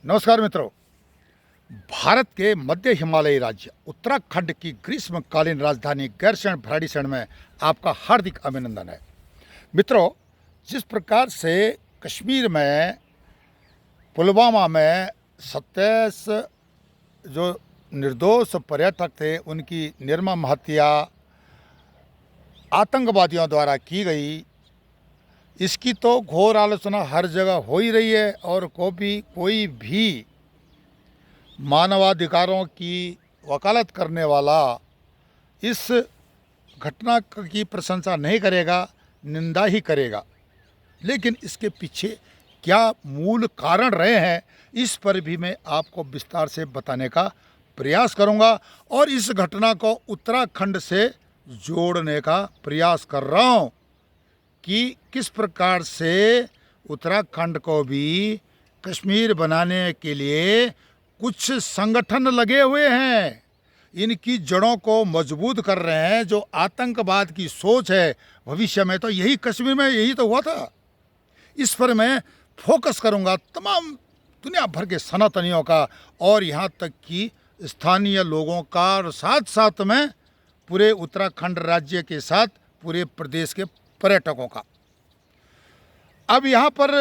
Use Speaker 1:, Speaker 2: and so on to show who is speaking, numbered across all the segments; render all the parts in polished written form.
Speaker 1: नमस्कार मित्रों। भारत के मध्य हिमालयी राज्य उत्तराखंड की ग्रीष्मकालीन राजधानी गैरसैंण भराड़ीसैंण में आपका हार्दिक अभिनंदन है। मित्रों, जिस प्रकार से कश्मीर में पुलवामा में 27 जो निर्दोष पर्यटक थे उनकी निर्मम हत्या आतंकवादियों द्वारा की गई, इसकी तो घोर आलोचना हर जगह हो ही रही है और कोई भी मानवाधिकारों की वकालत करने वाला इस घटना की प्रशंसा नहीं करेगा, निंदा ही करेगा। लेकिन इसके पीछे क्या मूल कारण रहे हैं, इस पर भी मैं आपको विस्तार से बताने का प्रयास करूंगा और इस घटना को उत्तराखंड से जोड़ने का प्रयास कर रहा हूं कि किस प्रकार से उत्तराखंड को भी कश्मीर बनाने के लिए कुछ संगठन लगे हुए हैं, इनकी जड़ों को मजबूत कर रहे हैं। जो आतंकवाद की सोच है, भविष्य में तो यही कश्मीर में यही तो हुआ था। इस पर मैं फोकस करूंगा तमाम दुनिया भर के सनातनियों का और यहाँ तक कि स्थानीय लोगों का और साथ साथ में पूरे उत्तराखंड राज्य के साथ पूरे प्रदेश के पर्यटकों का। अब यहाँ पर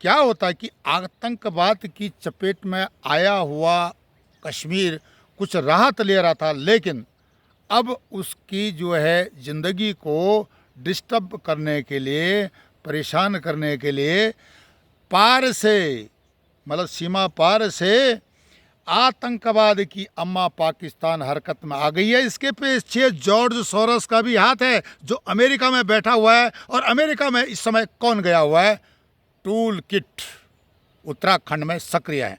Speaker 1: क्या होता है कि आतंकवाद की चपेट में आया हुआ कश्मीर कुछ राहत ले रहा था, लेकिन अब उसकी जो है ज़िंदगी को डिस्टर्ब करने के लिए, परेशान करने के लिए पार से मतलब सीमा पार से आतंकवाद की अम्मा पाकिस्तान हरकत में आ गई है। इसके पीछे जॉर्ज सोरोस का भी हाथ है, जो अमेरिका में बैठा हुआ है। और अमेरिका में इस समय कौन गया हुआ है? टूल किट उत्तराखंड में सक्रिय है।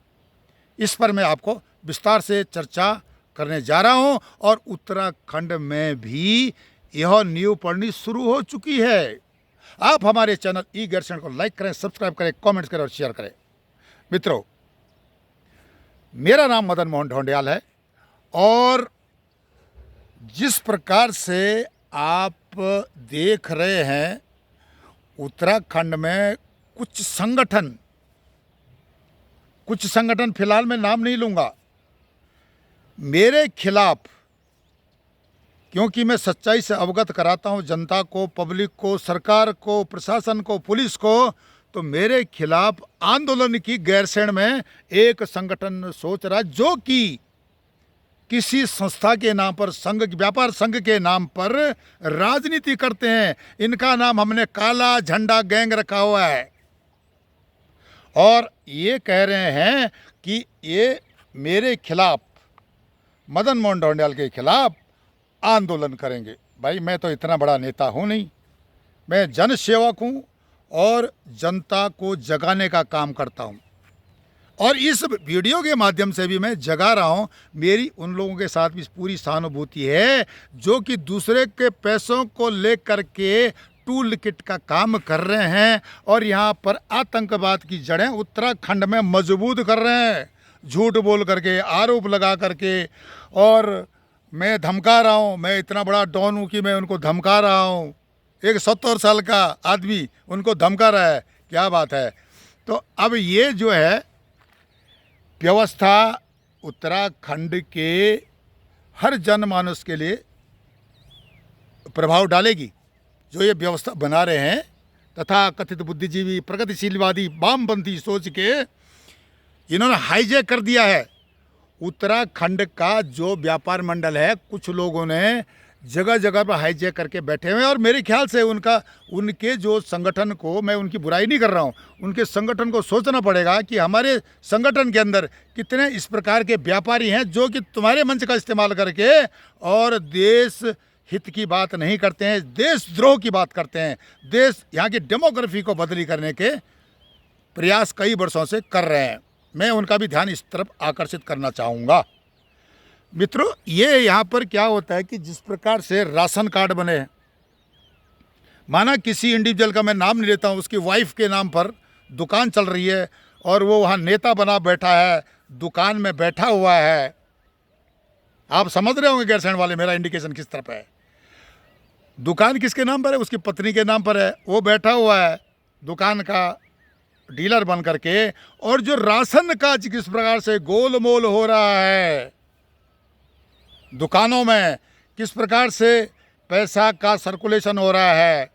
Speaker 1: इस पर मैं आपको विस्तार से चर्चा करने जा रहा हूं और उत्तराखंड में भी यह नींव पड़नी शुरू हो चुकी है। आप हमारे चैनल ई गैरसैंण को लाइक करें, सब्सक्राइब करें, कमेंट्स करें और शेयर करें। मित्रों, मेरा नाम मदन मोहन ढोंडियाल है और जिस प्रकार से आप देख रहे हैं उत्तराखंड में कुछ संगठन फिलहाल मैं नाम नहीं लूँगा, मेरे खिलाफ, क्योंकि मैं सच्चाई से अवगत कराता हूँ जनता को, पब्लिक को, सरकार को, प्रशासन को, पुलिस को, तो मेरे खिलाफ आंदोलन की गैरसैंण में एक संगठन सोच रहा है जो कि किसी संस्था के नाम पर, व्यापार संघ के नाम पर राजनीति करते हैं। इनका नाम हमने काला झंडा गैंग रखा हुआ है और ये कह रहे हैं कि ये मेरे खिलाफ, मदन मोहन ढोंडियाल के खिलाफ आंदोलन करेंगे। भाई, मैं तो इतना बड़ा नेता हूँ नहीं, मैं जन सेवक हूँ और जनता को जगाने का काम करता हूँ और इस वीडियो के माध्यम से भी मैं जगा रहा हूँ। मेरी उन लोगों के साथ भी पूरी सहानुभूति है जो कि दूसरे के पैसों को लेकर के टूल किट का काम कर रहे हैं और यहाँ पर आतंकवाद की जड़ें उत्तराखंड में मजबूत कर रहे हैं, झूठ बोल करके, आरोप लगा करके। और मैं धमका रहा हूँ, मैं इतना बड़ा डॉन हूँ कि मैं उनको धमका रहा हूँ। एक 70 साल का आदमी उनको धमका रहा है, क्या बात है। तो अब ये जो है व्यवस्था उत्तराखंड के हर जनमानस के लिए प्रभाव डालेगी। जो ये व्यवस्था बना रहे हैं तथा कथित बुद्धिजीवी, प्रगतिशीलवादी, वामपंथी सोच के इन्होंने हाईजैक कर दिया है उत्तराखंड का जो व्यापार मंडल है। कुछ लोगों ने जगह जगह पर हाईजैक करके बैठे हुए हैं और मेरे ख्याल से उनके जो संगठन को, मैं उनकी बुराई नहीं कर रहा हूं, उनके संगठन को सोचना पड़ेगा कि हमारे संगठन के अंदर कितने इस प्रकार के व्यापारी हैं जो कि तुम्हारे मंच का इस्तेमाल करके और देश हित की बात नहीं करते हैं, देशद्रोह की बात करते हैं, देश यहाँ की डेमोग्राफी को बदली करने के प्रयास कई वर्षों से कर रहे हैं। मैं उनका भी ध्यान इस तरफ आकर्षित करना चाहूँगा। मित्रों, ये यहाँ पर क्या होता है कि जिस प्रकार से राशन कार्ड बने हैं, माना किसी इंडिविजुअल का मैं नाम नहीं लेता हूँ, उसकी वाइफ के नाम पर दुकान चल रही है और वो वहाँ नेता बना बैठा है, दुकान में बैठा हुआ है। आप समझ रहे होंगे गैरसैंण वाले मेरा इंडिकेशन किस तरफ है। दुकान किसके नाम पर है? उसकी पत्नी के नाम पर है। वो बैठा हुआ है दुकान का डीलर बन करके, और जो राशन का किस प्रकार से गोलमोल हो रहा है दुकानों में, किस प्रकार से पैसा का सर्कुलेशन हो रहा है,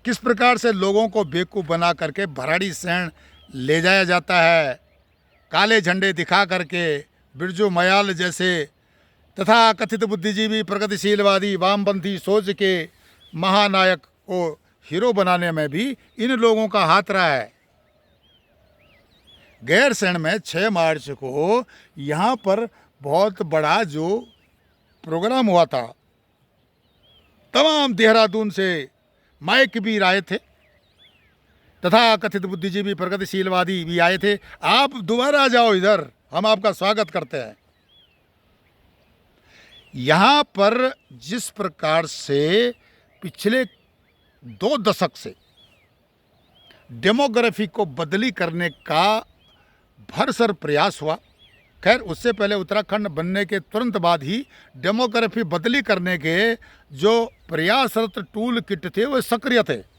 Speaker 1: किस प्रकार से लोगों को बेवकूफ़ बना करके भराड़ी शरण ले जाया जाता है, काले झंडे दिखा करके बिरजू मयाल जैसे तथा कथित बुद्धिजीवी प्रगतिशीलवादी वामपंथी सोच के महानायक को हीरो बनाने में भी इन लोगों का हाथ रहा है। गैरसैंण में 6 मार्च को यहाँ पर बहुत बड़ा जो प्रोग्राम हुआ था, तमाम देहरादून से माइक भी आए थे तथा कथित बुद्धिजीवी प्रगतिशीलवादी भी आए थे। आप दोबारा आ जाओ इधर, हम आपका स्वागत करते हैं। यहाँ पर जिस प्रकार से पिछले 2 दशक से डेमोग्राफी को बदली करने का भरसर प्रयास हुआ, खैर उससे पहले उत्तराखंड बनने के तुरंत बाद ही डेमोग्राफी बदली करने के जो प्रयासरत टूल किट थे वो सक्रिय थे।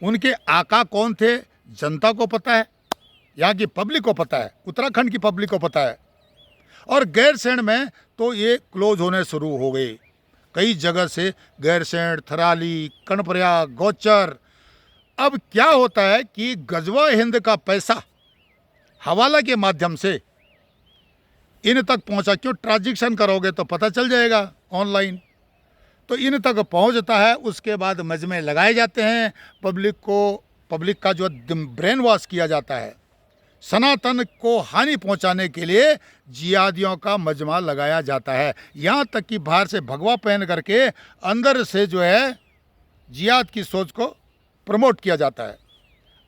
Speaker 1: उनके आका कौन थे जनता को पता है, यहाँ की पब्लिक को पता है, उत्तराखंड की पब्लिक को पता है। और गैरसैंण में तो ये क्लोज होने शुरू हो गए, कई जगह से गैरसैंण, थराली, कर्णप्रयाग, गौचर। अब क्या होता है कि गजवा हिंद का पैसा हवाला के माध्यम से इन तक पहुंचा, क्यों ट्रांजैक्शन करोगे तो पता चल जाएगा ऑनलाइन, तो इन तक पहुंचता है। उसके बाद मजमे लगाए जाते हैं, पब्लिक का जो ब्रेन वॉश किया जाता है, सनातन को हानि पहुंचाने के लिए जिहादियों का मजमा लगाया जाता है। यहाँ तक कि बाहर से भगवा पहन करके अंदर से जो है जिहाद की सोच को प्रमोट किया जाता है।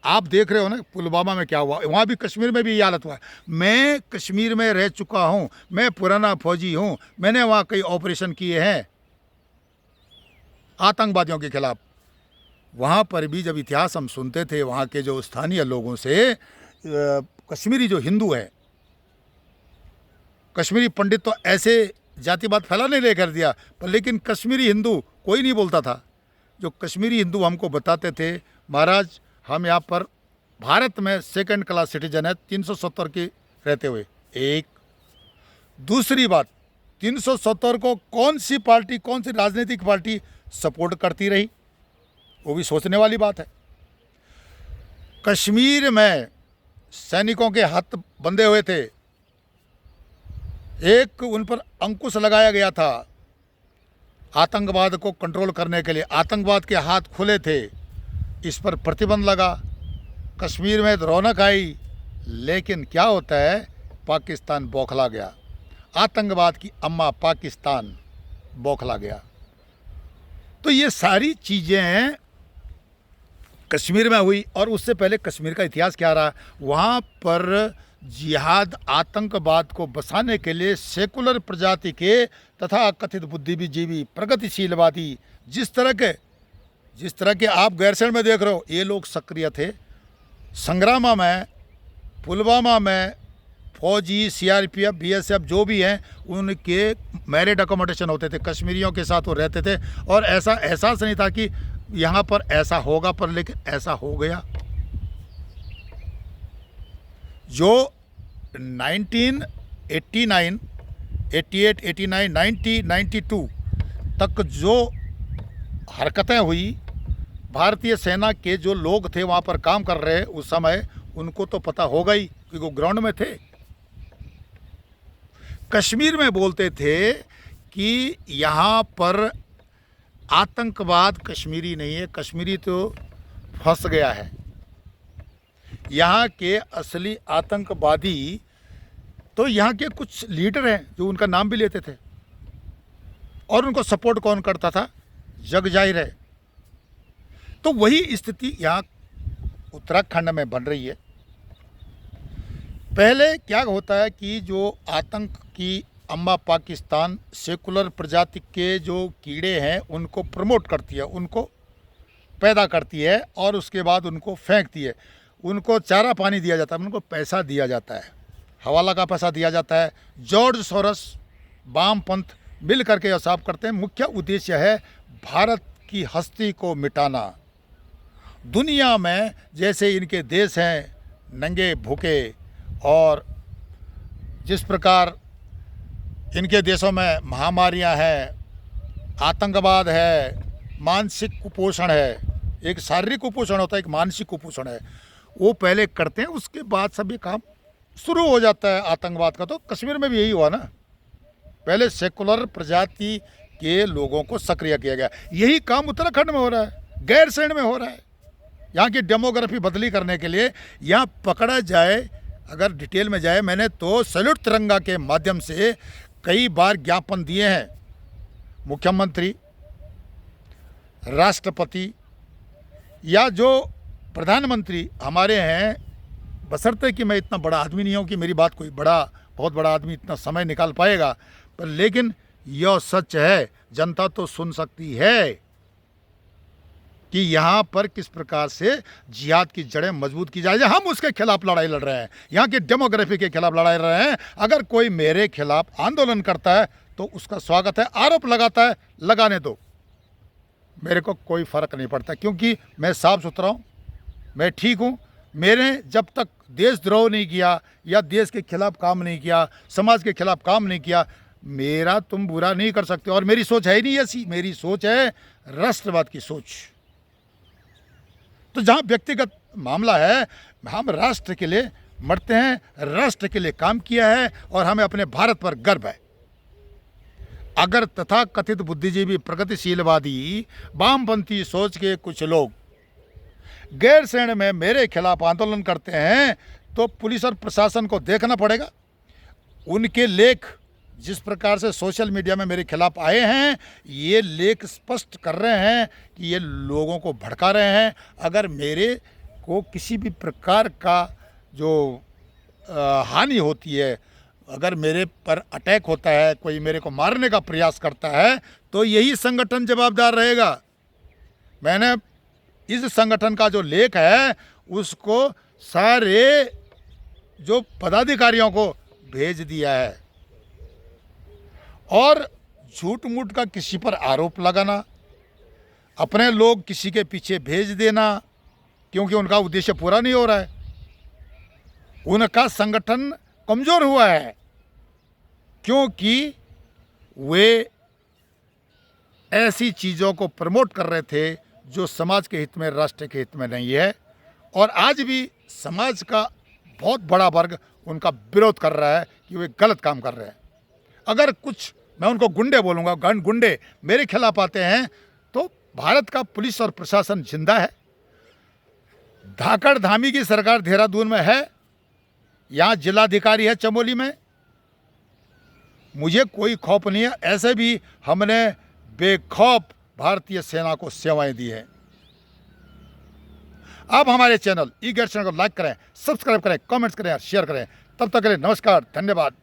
Speaker 1: आप देख रहे हो ना पुलवामा में क्या हुआ, वहाँ भी कश्मीर में भी ये हालत हुआ है। मैं कश्मीर में रह चुका हूँ, मैं पुराना फौजी हूँ, मैंने वहाँ कई ऑपरेशन किए हैं आतंकवादियों के खिलाफ। वहाँ पर भी जब इतिहास हम सुनते थे वहाँ के जो स्थानीय लोगों से, कश्मीरी जो हिंदू है, कश्मीरी पंडित तो ऐसे जातिवाद फैलाने लेकर दिया, पर लेकिन कश्मीरी हिंदू कोई नहीं बोलता था। जो कश्मीरी हिंदू हमको बताते थे, महाराज हम यहाँ पर भारत में सेकंड क्लास सिटीजन है 370 के रहते हुए। एक दूसरी बात, 370 को कौन सी पार्टी, कौन सी राजनीतिक पार्टी सपोर्ट करती रही, वो भी सोचने वाली बात है। कश्मीर में सैनिकों के हाथ बंधे हुए थे, एक उन पर अंकुश लगाया गया था आतंकवाद को कंट्रोल करने के लिए, आतंकवाद के हाथ खुले थे, इस पर प्रतिबंध लगा, कश्मीर में रौनक आई। लेकिन क्या होता है, पाकिस्तान बौखला गया, आतंकवाद की अम्मा पाकिस्तान बौखला गया। तो ये सारी चीज़ें कश्मीर में हुई। और उससे पहले कश्मीर का इतिहास क्या रहा, वहाँ पर जिहाद आतंकवाद को बसाने के लिए सेकुलर प्रजाति के तथा कथित बुद्धिजीवी प्रगतिशीलवादी जिस तरह के आप गैरसैंण में देख रहे हो, ये लोग सक्रिय थे। संग्रामा में, पुलवामा में फौजी, सीआरपीएफ, बीएसएफ जो भी हैं, उनके मैरिड अकोमोडेशन होते थे, कश्मीरियों के साथ वो रहते थे। और ऐसा एहसास नहीं था कि यहाँ पर ऐसा होगा, पर लेकिन ऐसा हो गया। जो 1989, 88, 89, 90, 92 तक जो हरकतें हुई, भारतीय सेना के जो लोग थे वहाँ पर काम कर रहे उस समय, उनको तो पता होगा ही क्योंकि वो ग्राउंड में थे। कश्मीर में बोलते थे कि यहाँ पर आतंकवाद कश्मीरी नहीं है, कश्मीरी तो फंस गया है। यहाँ के असली आतंकवादी तो यहाँ के कुछ लीडर हैं जो उनका नाम भी लेते थे, और उनको सपोर्ट कौन करता था, जग जाहिर है। तो वही स्थिति यहाँ उत्तराखंड में बन रही है। पहले क्या होता है कि जो आतंक की अम्मा पाकिस्तान सेकुलर प्रजाति के जो कीड़े हैं उनको प्रमोट करती है, उनको पैदा करती है, और उसके बाद उनको फेंकती है। उनको चारा पानी दिया जाता है, उनको पैसा दिया जाता है, हवाला का पैसा दिया जाता है। जॉर्ज सोरस, वामपंथ मिल करके यह साफ करते हैं, मुख्य उद्देश्य है भारत की हस्ती को मिटाना, दुनिया में जैसे इनके देश हैं नंगे भूखे, और जिस प्रकार इनके देशों में महामारियां हैं, आतंकवाद है, मानसिक कुपोषण है, एक शारीरिक कुपोषण होता है, एक मानसिक कुपोषण है, वो पहले करते हैं, उसके बाद सभी काम शुरू हो जाता है आतंकवाद का। तो कश्मीर में भी यही हुआ ना, पहले सेकुलर प्रजाति के लोगों को सक्रिय किया गया। यही काम उत्तराखंड में हो रहा है, गैरसैंण में हो रहा है। यहाँ की डेमोग्राफी बदली करने के लिए यहाँ पकड़ा जाए, अगर डिटेल में जाए, मैंने तो सैल्यूट तिरंगा के माध्यम से कई बार ज्ञापन दिए हैं, मुख्यमंत्री, राष्ट्रपति या जो प्रधानमंत्री हमारे हैं, बशर्ते कि मैं इतना बड़ा आदमी नहीं हूँ कि मेरी बात कोई बहुत बड़ा आदमी इतना समय निकाल पाएगा, पर लेकिन यह सच है, जनता तो सुन सकती है कि यहाँ पर किस प्रकार से जिहाद की जड़ें मजबूत की जाए। हम उसके खिलाफ लड़ाई लड़ रहे हैं, यहाँ की डेमोग्राफी के खिलाफ लड़ाई लड़ रहे हैं। अगर कोई मेरे खिलाफ आंदोलन करता है तो उसका स्वागत है, आरोप लगाता है, लगाने दो, मेरे को कोई फ़र्क नहीं पड़ता, क्योंकि मैं साफ सुथरा हूँ, मैं ठीक हूँ। मैंने जब तक देशद्रोह नहीं किया या देश के खिलाफ काम नहीं किया, समाज के खिलाफ काम नहीं किया, मेरा तुम बुरा नहीं कर सकते। और मेरी सोच है ही नहीं ऐसी, मेरी सोच है राष्ट्रवाद की सोच। तो जहाँ व्यक्तिगत मामला है, हम राष्ट्र के लिए मरते हैं, राष्ट्र के लिए काम किया है और हमें अपने भारत पर गर्व है। अगर तथा कथित बुद्धिजीवी, प्रगतिशीलवादी, वामपंथी सोच के कुछ लोग गैरसैंण में मेरे खिलाफ आंदोलन करते हैं तो पुलिस और प्रशासन को देखना पड़ेगा। उनके लेख जिस प्रकार से सोशल मीडिया में मेरे खिलाफ आए हैं, ये लेख स्पष्ट कर रहे हैं कि ये लोगों को भड़का रहे हैं। अगर मेरे को किसी भी प्रकार का जो हानि होती है, अगर मेरे पर अटैक होता है, कोई मेरे को मारने का प्रयास करता है, तो यही संगठन जवाबदार रहेगा। मैंने इस संगठन का जो लेख है उसको सारे जो पदाधिकारियों को भेज दिया है। और झूठ मूठ का किसी पर आरोप लगाना, अपने लोग किसी के पीछे भेज देना, क्योंकि उनका उद्देश्य पूरा नहीं हो रहा है, उनका संगठन कमज़ोर हुआ है, क्योंकि वे ऐसी चीज़ों को प्रमोट कर रहे थे जो समाज के हित में, राष्ट्र के हित में नहीं है। और आज भी समाज का बहुत बड़ा वर्ग उनका विरोध कर रहा है कि वे गलत काम कर रहे हैं। अगर कुछ, मैं उनको गुंडे बोलूँगा, गुंडे मेरे खिलाफ आते हैं तो भारत का पुलिस और प्रशासन जिंदा है। धाकड़ धामी की सरकार देहरादून में है, यहाँ जिलाधिकारी है चमोली में, मुझे कोई खौफ नहीं है। ऐसे भी हमने बेखौफ भारतीय सेना को सेवाएं दी है। आप हमारे चैनल ई गैरसैंण को लाइक करें, सब्सक्राइब करें, कमेंट्स करें और शेयर करें। तब तक के लिए नमस्कार, धन्यवाद।